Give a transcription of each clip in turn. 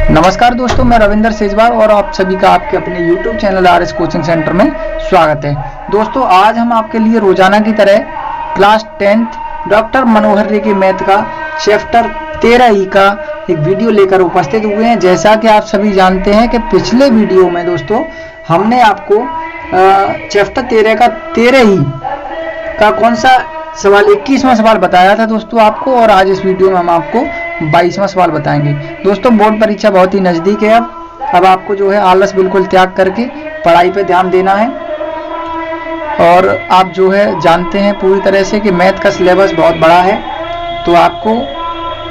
नमस्कार दोस्तों, मैं रविंदर सेजवार और आप सभी का आपके अपने YouTube channel RS coaching centre में स्वागत है। दोस्तों, आज हम आपके लिए रोजाना की तरह क्लास 10th डॉक्टर मनोहर रे के मैथ का चैप्टर 13 का एक वीडियो लेकर उपस्थित हुए हैं। जैसा कि आप सभी जानते हैं कि पिछले वीडियो में दोस्तों हमने आपको चैप्टर 13 का 13 का कौन सा सवाल 21वां सवाल बताया था दोस्तों आपको, और आज इस वीडियो में हम आपको 22वां सवाल बताएंगे। दोस्तों, बोर्ड परीक्षा बहुत ही नज़दीक है। अब आपको जो है आलस बिल्कुल त्याग करके पढ़ाई पे ध्यान देना है। और आप जो है जानते हैं पूरी तरह से कि मैथ का सिलेबस बहुत बड़ा है, तो आपको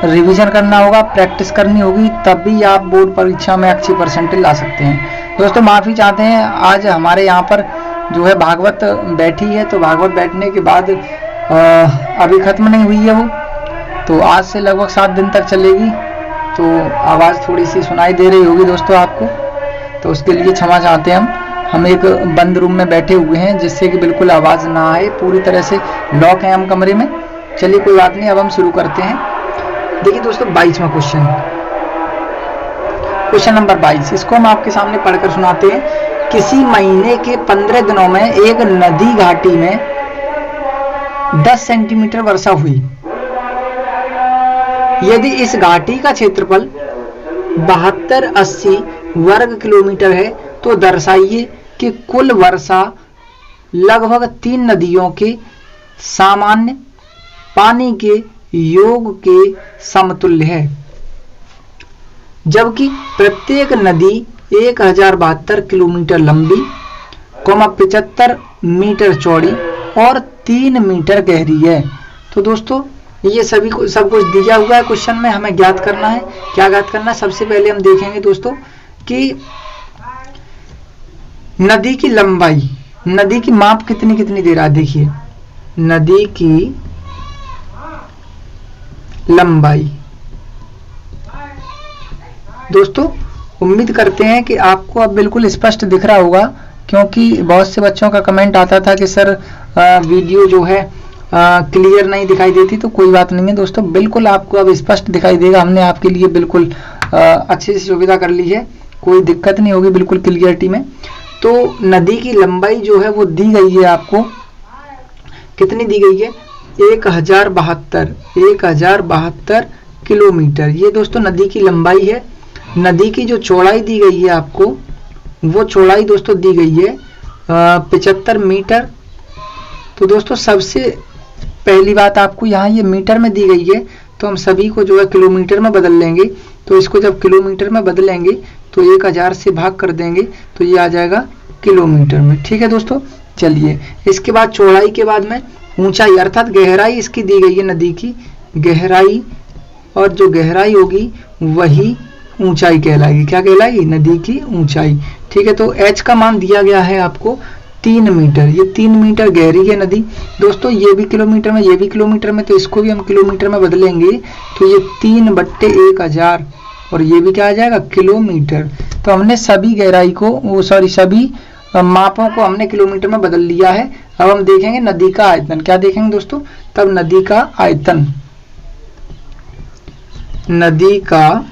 रिवीजन करना होगा, प्रैक्टिस करनी होगी, तभी आप बोर्ड परीक्षा में अच्छी परसेंटेज ला सकते हैं। दोस्तों, माफ़ी चाहते हैं, आज हमारे यहाँ पर जो है भागवत बैठी है, तो भागवत बैठने के बाद अभी ख़त्म नहीं हुई है वो, तो आज से लगभग 7 दिन तक चलेगी, तो आवाज़ थोड़ी सी सुनाई दे रही होगी दोस्तों आपको, तो उसके लिए क्षमा चाहते हैं। हम एक बंद रूम में बैठे हुए हैं जिससे कि बिल्कुल आवाज़ ना आए, पूरी तरह से लॉक है हम कमरे में। चलिए कोई बात नहीं, अब हम शुरू करते हैं। देखिए दोस्तों, 22वां क्वेश्चन नंबर 22, इसको हम आपके सामने पढ़कर सुनाते हैं। किसी महीने के 15 दिनों में एक नदी घाटी में 10 सेंटीमीटर वर्षा हुई। यदि इस घाटी का क्षेत्रफल 72-80 वर्ग किलोमीटर है, तो दर्शाइए कि कुल वर्षा लगभग 3 नदियों के सामान्य पानी के योग के समतुल्य है, जबकि प्रत्येक नदी 1072 किलोमीटर लंबी, 75 मीटर चौड़ी और 3 मीटर गहरी है। तो दोस्तों, ये सब कुछ दिया हुआ है क्वेश्चन में, हमें ज्ञात करना है। क्या ज्ञात करना है? सबसे पहले हम देखेंगे दोस्तों कि नदी की लंबाई, नदी की माप कितनी दे रहा है। देखिए, नदी की लंबाई दोस्तों, उम्मीद करते हैं कि आपको अब बिल्कुल स्पष्ट दिख रहा होगा, क्योंकि बहुत से बच्चों का कमेंट आता था कि सर वीडियो जो है क्लियर नहीं दिखाई देती। तो कोई बात नहीं है दोस्तों, बिल्कुल आपको अब स्पष्ट दिखाई देगा। हमने आपके लिए बिल्कुल अच्छी सी सुविधा कर ली है, कोई दिक्कत नहीं होगी बिल्कुल क्लियरिटी में। तो नदी की लंबाई जो है वो दी गई है आपको, कितनी दी गई है? 1072 किलोमीटर। ये दोस्तों नदी की लंबाई है। नदी की जो चौड़ाई दी गई है आपको, वो चौड़ाई दोस्तों दी गई है 75 मीटर। तो दोस्तों, सबसे पहली बात आपको यहाँ ये मीटर में दी गई है, तो हम सभी को जो है किलोमीटर में बदल लेंगे। तो इसको जब किलोमीटर में बदलेंगे तो 1000 से भाग कर देंगे, तो ये आ जाएगा किलोमीटर में। ठीक है दोस्तों, चलिए इसके बाद चौड़ाई के बाद में ऊंचाई अर्थात गहराई इसकी दी गई है, नदी की गहराई, और जो गहराई होगी वही ऊंचाई कहलाएगी। क्या कहलाएगी? नदी की ऊंचाई। ठीक है, तो h का मान दिया गया है आपको 3 मीटर। ये 3 मीटर गहरी है नदी दोस्तों। ये भी किलोमीटर में, ये भी किलोमीटर में, तो इसको भी हम किलोमीटर में बदलेंगे, तो ये 3/1000, और ये भी क्या आ जाएगा? किलोमीटर। तो हमने सभी गहराई को सभी मापों को हमने किलोमीटर में बदल लिया है। अब हम देखेंगे नदी का आयतन। क्या देखेंगे दोस्तों? तब नदी का आयतन, नदी का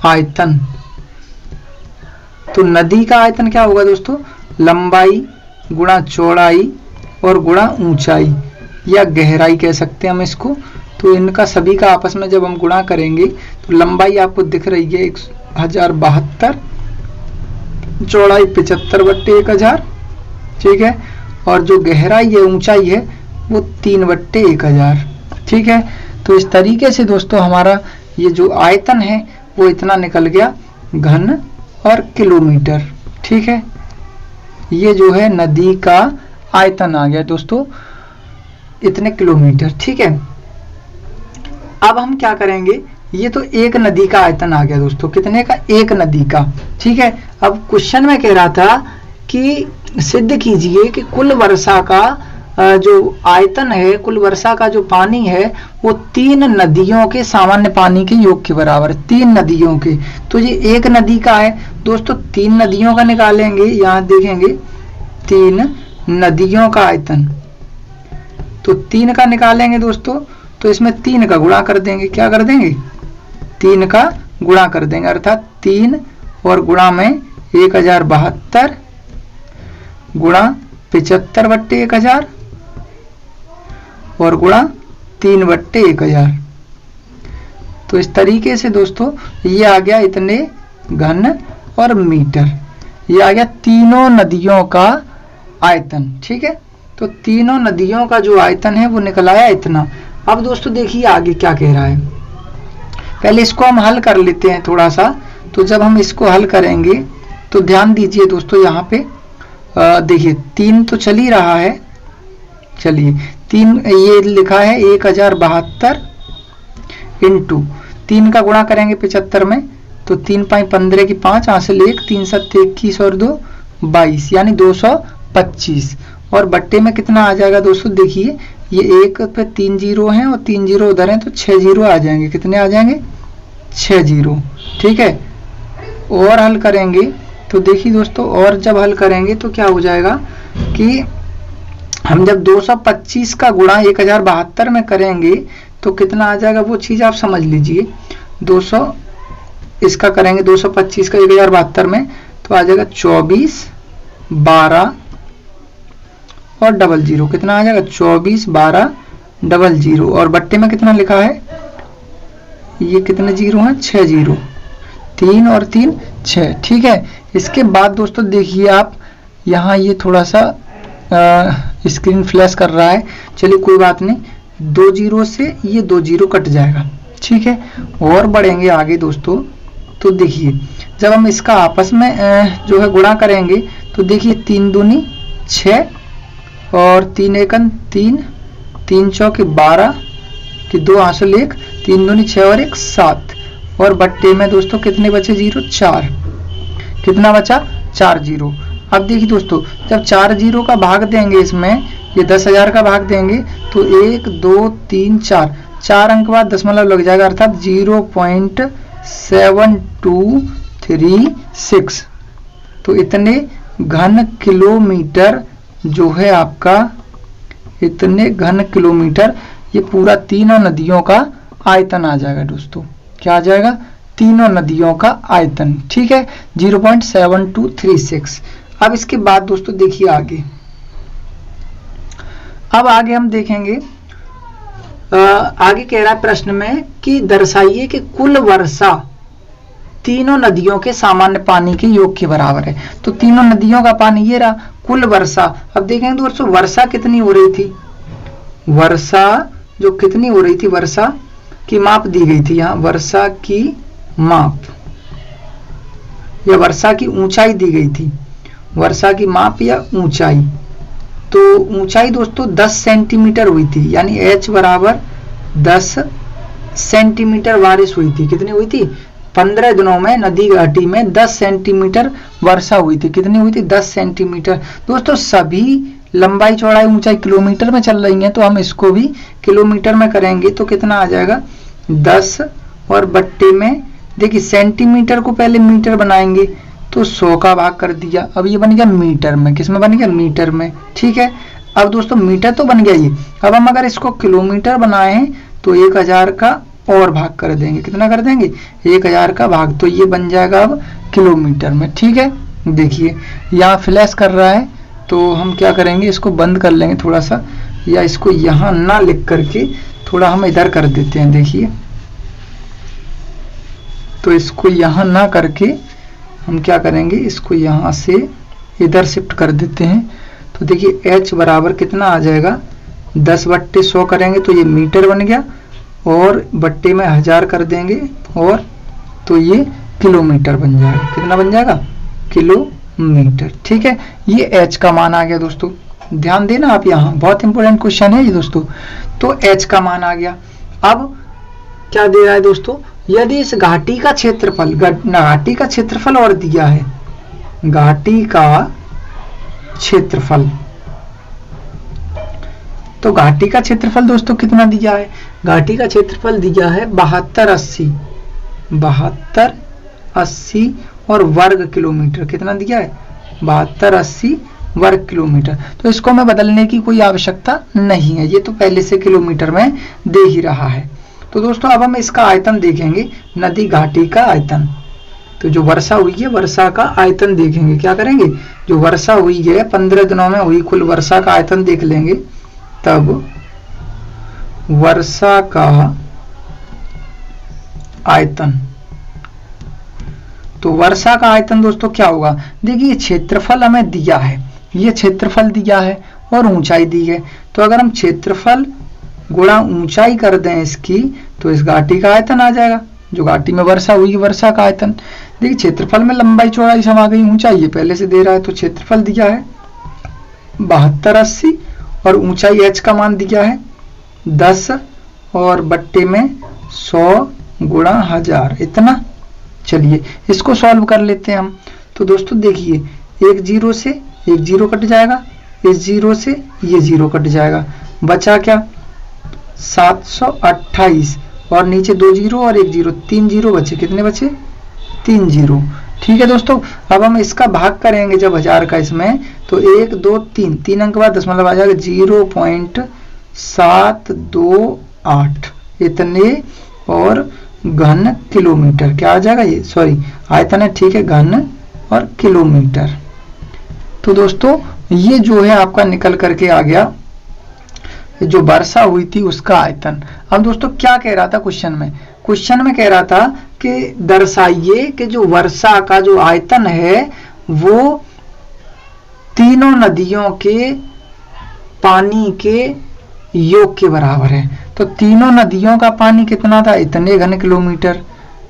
आयतन। तो नदी का आयतन क्या होगा दोस्तों? लंबाई गुणा चौड़ाई और गुणा ऊंचाई, या गहराई कह सकते हैं हम इसको। तो इनका सभी का आपस में जब हम गुणा करेंगे तो लंबाई आपको दिख रही है 1072, चौड़ाई 75/1000। ठीक है, और जो गहराई है, ऊंचाई है, वो 3/1000। ठीक है, तो इस तरीके से दोस्तों हमारा ये जो आयतन है वो इतना निकल गया घन और किलोमीटर। ठीक है, ये जो है नदी का आयतन आ गया दोस्तों, इतने किलोमीटर। ठीक है, अब हम क्या करेंगे? ये तो एक नदी का आयतन आ गया दोस्तों, कितने का? एक नदी का। ठीक है, अब क्वेश्चन में कह रहा था कि सिद्ध कीजिए कि कुल वर्षा का जो आयतन है, कुल वर्षा का जो पानी है, वो 3 नदियों के सामान्य पानी के योग के बराबर है। 3 नदियों के, तो ये एक नदी का है दोस्तों। 3 नदियों का निकालेंगे, यहाँ देखेंगे 3 नदियों का आयतन, तो 3 का निकालेंगे दोस्तों, तो इसमें 3 का गुणा कर देंगे। क्या कर देंगे? 3 का गुणा कर देंगे, अर्थात 3 और गुणा में 1072 गुणा 75/1000 और गुणा 3/1000। तो इस तरीके से दोस्तों ये आ गया इतने घन और मीटर, ये आ गया तीनों नदियों का आयतन। ठीक है, तो तीनों नदियों का जो आयतन है वो निकल आया इतना। अब दोस्तों देखिए आगे क्या कह रहा है, पहले इसको हम हल कर लेते हैं थोड़ा सा। तो जब हम इसको हल करेंगे तो ध्यान दीजिए दोस्तों, यहाँ पे देखिए 3 तो चल ही रहा है, चलिए 3 ये लिखा है 1072 इंटू 3 का गुणा करेंगे 75 में, तो 3 5 15 की 5 हासिल 1, 3 7 21 और 2 22 यानी 225 और बट्टे में कितना आ जाएगा दोस्तों, देखिए ये 1 पे 3 जीरो हैं और 3 जीरो उधर हैं तो 6 जीरो आ जाएंगे। कितने आ जाएंगे, 6 जीरो। ठीक है, और हल करेंगे तो देखिए दोस्तों, और जब हल करेंगे तो क्या हो जाएगा कि हम जब 225 का गुणा 1072 में करेंगे तो कितना आ जाएगा वो चीज़ आप समझ लीजिए। 200 इसका करेंगे 225 का 1072 में तो आ जाएगा 24 12 और 00। कितना आ जाएगा 24 12 00 और बट्टे में कितना लिखा है, ये कितने जीरो हैं, 6 जीरो, 3 और 3 6। ठीक है, इसके बाद दोस्तों देखिए आप यहाँ ये थोड़ा सा स्क्रीन फ्लैश कर रहा है, चलिए कोई बात नहीं, 2 जीरो से ये 2 जीरो कट जाएगा। ठीक है, और बढ़ेंगे आगे दोस्तों, तो देखिए जब हम इसका आपस में जो है गुणा करेंगे तो देखिए 3 दूनी 6 और 3 एकन 3, 3 चौके 12 की 2 हासिल 1, 3 दूनी 6 और 1 7 और बट्टे में दोस्तों कितने बचे जीरो, 4। कितना बचा, 4 जीरो। अब देखिए दोस्तों, जब 4 जीरो का भाग देंगे इसमें, ये 10,000 का भाग देंगे तो 1 2 3 4 अंक बाद दशमलव लग जाएगा, अर्थात 0.7236। तो इतने घन किलोमीटर जो है आपका, इतने घन किलोमीटर ये पूरा तीनों नदियों का आयतन आ जाएगा दोस्तों। क्या आ जाएगा, तीनों नदियों का आयतन। ठीक है, 0.7236। अब इसके बाद दोस्तों देखिए आगे, अब आगे हम देखेंगे, आगे कह रहा है प्रश्न में कि दर्शाइए कि कुल वर्षा तीनों नदियों के सामान्य पानी के योग के बराबर है। तो तीनों नदियों का पानी ये रहा, कुल वर्षा। अब देखेंगे दोस्तों वर्षा कितनी हो रही थी, वर्षा जो कितनी हो रही थी, वर्षा की माप दी गई थी यहाँ, वर्षा की माप या वर्षा की ऊंचाई दी गई थी, वर्षा की माप या ऊंचाई। तो ऊंचाई दोस्तों 10 सेंटीमीटर हुई थी, यानी H बराबर 10 सेंटीमीटर बारिश हुई थी। कितनी हुई थी, 15 दिनों में नदी घाटी में 10 सेंटीमीटर वर्षा हुई थी। कितनी हुई थी, 10 सेंटीमीटर। दोस्तों सभी लंबाई चौड़ाई ऊंचाई किलोमीटर में चल रही है, तो हम इसको भी किलोमीटर में करेंगे तो कितना आ जाएगा, 10 और बट्टे में देखिए सेंटीमीटर को पहले मीटर बनाएंगे तो 100 का भाग कर दिया, अब ये बन गया मीटर में। किस में बन गया, मीटर में। ठीक है, अब दोस्तों मीटर तो बन गया ये, अब हम अगर इसको किलोमीटर बनाए तो 1000 का और भाग कर देंगे। कितना कर देंगे, 1000 का भाग, तो ये बन जाएगा अब किलोमीटर में। ठीक है, देखिए यहाँ फ्लैश कर रहा है तो हम क्या करेंगे, इसको बंद कर लेंगे थोड़ा सा, या इसको यहाँ ना लिख करके थोड़ा हम इधर कर देते हैं। देखिए तो इसको यहाँ ना करके हम क्या करेंगे, इसको यहाँ से इधर शिफ्ट कर देते हैं। तो देखिए H बराबर कितना आ जाएगा, 10/100 करेंगे तो ये मीटर बन गया, और बट्टे में 1000 कर देंगे और तो ये किलोमीटर बन जाएगा। कितना बन जाएगा, किलोमीटर। ठीक है, ये H का मान आ गया दोस्तों, ध्यान देना आप, यहाँ बहुत इंपॉर्टेंट क्वेश्चन है ये दोस्तों। तो H का मान आ गया। अब क्या दे रहा है दोस्तों, यदि इस घाटी का क्षेत्रफल, घाटी का क्षेत्रफल और दिया है, घाटी का क्षेत्रफल, तो घाटी का क्षेत्रफल दोस्तों कितना दिया है, घाटी का क्षेत्रफल दिया है 7280 और वर्ग किलोमीटर। कितना दिया है, 7280 वर्ग किलोमीटर। तो इसको में बदलने की कोई आवश्यकता नहीं है, ये तो पहले से किलोमीटर में दे ही रहा है। तो दोस्तों अब हम इसका आयतन देखेंगे, नदी घाटी का आयतन। तो जो वर्षा हुई है, वर्षा का आयतन देखेंगे। क्या करेंगे, जो वर्षा हुई है 15 दिनों में हुई कुल वर्षा का आयतन देख लेंगे। तब वर्षा का आयतन, तो वर्षा का आयतन दोस्तों क्या होगा, देखिए क्षेत्रफल हमें दिया है, ये क्षेत्रफल दिया है और ऊंचाई दी है। तो अगर हम क्षेत्रफल गुणा ऊंचाई कर दें इसकी, तो इस घाटी का आयतन आ जाएगा, जो घाटी में वर्षा हुई वर्षा का आयतन। देखिए क्षेत्रफल में लंबाई चौड़ाई सब आ गई, ऊंचाई ये पहले से दे रहा है, तो क्षेत्रफल दिया है 7280 और ऊंचाई h का मान दिया है 10 और बट्टे में 100 गुणा 1000 इतना। चलिए इसको सॉल्व कर लेते हैं हम। तो दोस्तों देखिए, एक जीरो से एक जीरो कट जाएगा, इस जीरो से ये जीरो कट जाएगा, बचा क्या 728 और नीचे 2 जीरो और 1 जीरो, 3 जीरो बचे। कितने बचे, 3 जीरो। ठीक है दोस्तों, अब हम इसका भाग करेंगे जब 1000 का इसमें, तो 1 2 3 3 अंक के बाद दशमलव आ जाएगा 0.728 इतने और घन किलोमीटर। क्या आ जाएगा ये, सॉरी आयतन है, ठीक है, घन और किलोमीटर। तो दोस्तों ये जो है आपका निकल करके आ गया, जो वर्षा हुई थी उसका आयतन। अब दोस्तों क्या कह रहा था क्वेश्चन में, क्वेश्चन में कह रहा था कि दर्शाइए कि जो वर्षा का जो आयतन है वो तीनों नदियों के पानी के योग के बराबर है। तो तीनों नदियों का पानी कितना था, इतने घन किलोमीटर।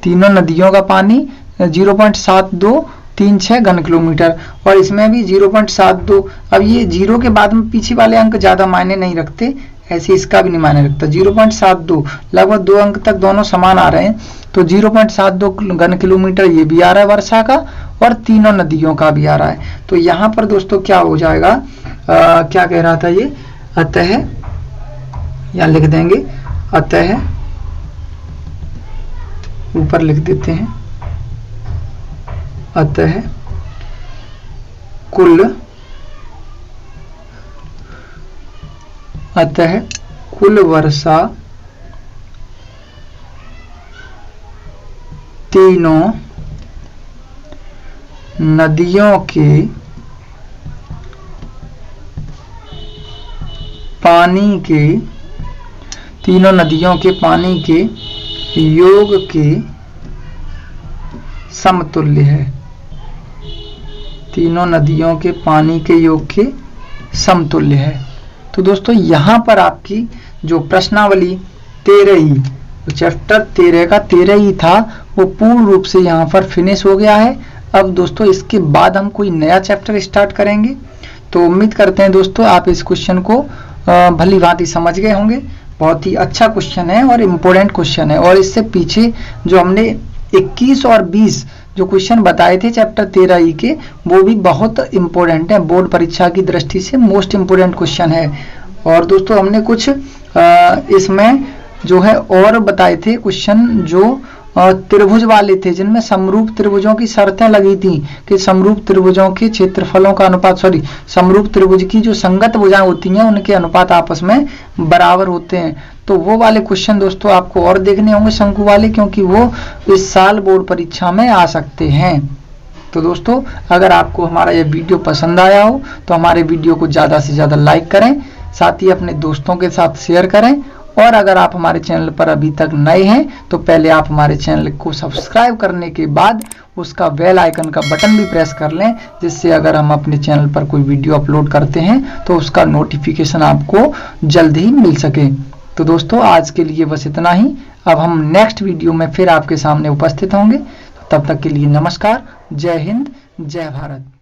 तीनों नदियों का पानी 0.7236 घन किलोमीटर और इसमें भी 0.72। अब ये जीरो के बाद में पीछे वाले अंक ज्यादा मायने नहीं रखते, ऐसे इसका भी नहीं मायने रखता। 0.72 लगभग 2 अंक तक दोनों समान आ रहे हैं, तो 0.72 घन किलोमीटर ये भी आ रहा है वर्षा का और तीनों नदियों का भी आ रहा है। तो यहाँ पर दोस्तों क्या हो जाएगा, क्या कह रहा था ये, अतः यहाँ लिख देंगे, अतः ऊपर लिख देते हैं, अतः कुल वर्षा तीनों नदियों के पानी के, तीनों नदियों के पानी के योग के समतुल्य है। तीनों नदियों के पानी के योग के समतुल्य है। तो दोस्तों यहाँ पर आपकी जो प्रश्नावली 13 चैप्टर 13 का 13 ही था वो पूर्ण रूप से यहाँ पर फिनिश हो गया है। अब दोस्तों इसके बाद हम कोई नया चैप्टर स्टार्ट करेंगे। तो उम्मीद करते हैं दोस्तों आप इस क्वेश्चन को भली भांति समझ गए होंगे। बहुत ही अच्छा क्वेश्चन है और इम्पोर्टेंट क्वेश्चन है, और इससे पीछे जो हमने 21 और 20 जो क्वेश्चन बताए थे चैप्टर 13 ई के, वो भी बहुत इंपॉर्टेंट है, बोर्ड परीक्षा की दृष्टि से मोस्ट इंपोर्टेंट क्वेश्चन है। और दोस्तों हमने कुछ इसमें जो है और बताए थे क्वेश्चन जो त्रिभुज वाले थे, जिनमें समरूप त्रिभुजों की शर्तें लगी थी कि समरूप त्रिभुजों के क्षेत्रफलों का अनुपात, समरूप त्रिभुज की जो संगत भुजाएं होती हैं उनके अनुपात आपस में बराबर होते हैं। तो वो वाले क्वेश्चन दोस्तों आपको और देखने होंगे शंकु वाले, क्योंकि वो इस साल बोर्ड परीक्षा में आ सकते हैं। तो दोस्तों अगर आपको हमारा ये वीडियो पसंद आया हो तो हमारे वीडियो को ज़्यादा से ज़्यादा लाइक करें, साथ ही अपने दोस्तों के साथ शेयर करें, और अगर आप हमारे चैनल पर अभी तक नए हैं तो पहले आप हमारे चैनल को सब्सक्राइब करने के बाद उसका बेल आइकन का बटन भी प्रेस कर लें, जिससे अगर हम अपने चैनल पर कोई वीडियो अपलोड करते हैं तो उसका नोटिफिकेशन आपको जल्द ही मिल सके। तो दोस्तों आज के लिए बस इतना ही। अब हम नेक्स्ट वीडियो में फिर आपके सामने उपस्थित होंगे। तब तक के लिए नमस्कार, जय हिंद, जय भारत।